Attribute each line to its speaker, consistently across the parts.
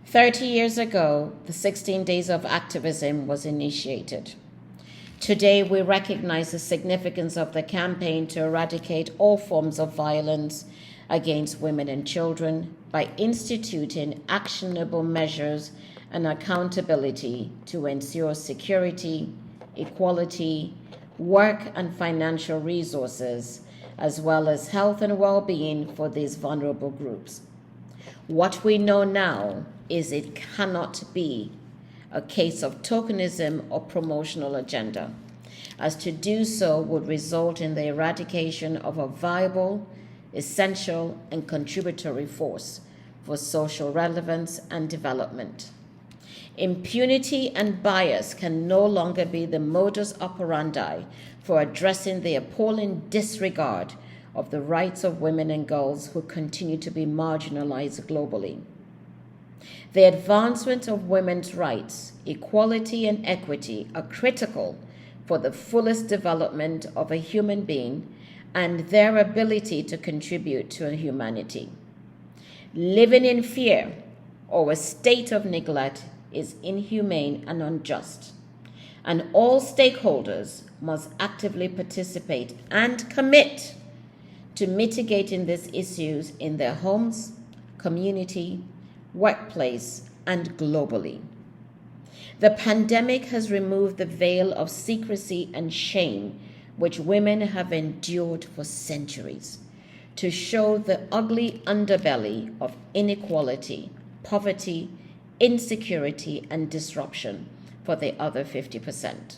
Speaker 1: 30 years ago, the 16 Days of Activism was initiated. Today, we recognize the significance of the campaign to eradicate all forms of violence against women and children by instituting actionable measures and accountability to ensure security, equality, work and financial resources, as well as health and well-being for these vulnerable groups. What we know now is it cannot be a case of tokenism or promotional agenda, as to do so would result in the eradication of a viable, essential, and contributory force for social relevance and development. Impunity and bias can no longer be the modus operandi for addressing the appalling disregard of the rights of women and girls who continue to be marginalized globally. The advancement of women's rights, equality, and equity are critical for the fullest development of a human being and their ability to contribute to humanity. Living in fear or a state of neglect is inhumane and unjust, and all stakeholders must actively participate and commit to mitigating these issues in their homes, community, workplace, and globally. The pandemic has removed the veil of secrecy and shame which women have endured for centuries to show the ugly underbelly of inequality, poverty, insecurity, and disruption for the other 50%.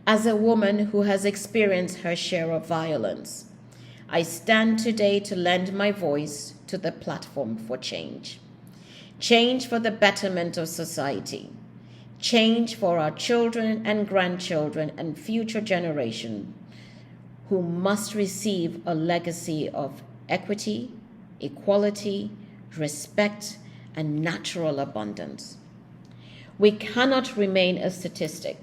Speaker 1: As a woman who has experienced her share of violence, I stand today to lend my voice to the platform for change. Change for the betterment of society. Change for our children and grandchildren and future generations who must receive a legacy of equity, equality, respect, and natural abundance. We cannot remain a statistic.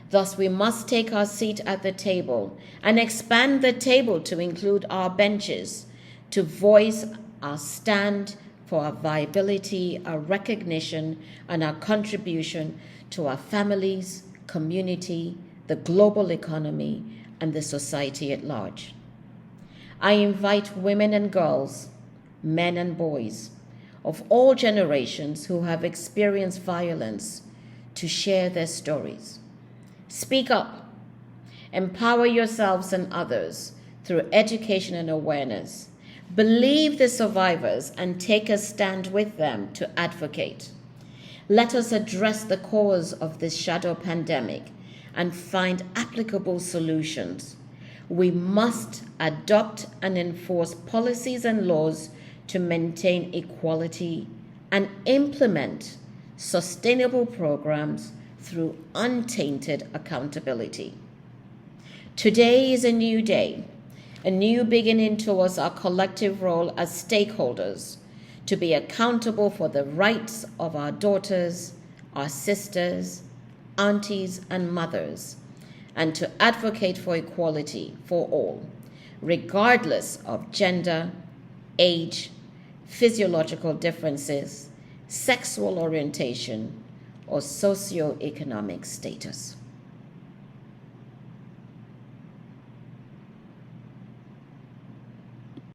Speaker 1: Thus, we must take our seat at the table and expand the table to include our benches, to voice our stand for our viability, our recognition, and our contribution to our families, community, the global economy, and the society at large. I invite women and girls, men and boys, of all generations who have experienced violence to share their stories. Speak up. Empower yourselves and others through education and awareness. Believe the survivors and take a stand with them to advocate. Let us address the cause of this shadow pandemic and find applicable solutions. We must adopt and enforce policies and laws to maintain equality and implement sustainable programs through untainted accountability. Today is a new day, a new beginning towards our collective role as stakeholders to be accountable for the rights of our daughters, our sisters, aunties, and mothers, and to advocate for equality for all, regardless of gender, age, physiological differences, sexual orientation, or socioeconomic status.